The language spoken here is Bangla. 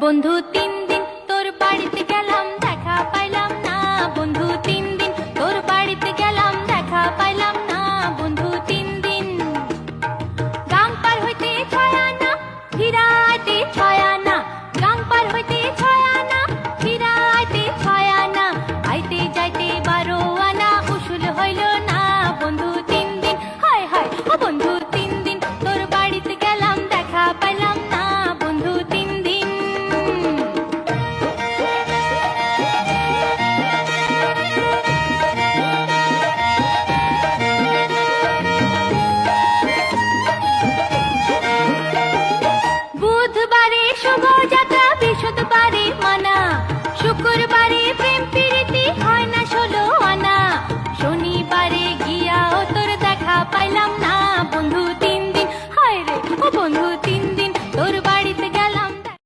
বন্ধু 3 দিন তোর বাড়িতে গেলাম, দেখা পাইলাম না। বন্ধু 3 দিন তোর বাড়িতে গেলাম, দেখা পাইলাম না। বন্ধু 3 দিন গাং পার হইতে 6 আনা, ফিরাইতে 6 আনা। গাং পার হইতে 6 আনা, ফিরাইতে 6 আনা। আইতে যাইতে 12 আনা, উসুল হইল না। বন্ধু 3 দিন, হায় হায় ও বন্ধু 3 দিন তোর বাড়িতে গেলাম, দেখা পাইলাম না। বন্ধু 3 দিন। বুধবারে শুভ যাত্রা, বৃহস্পতিবারে মানা, শুক্রবারে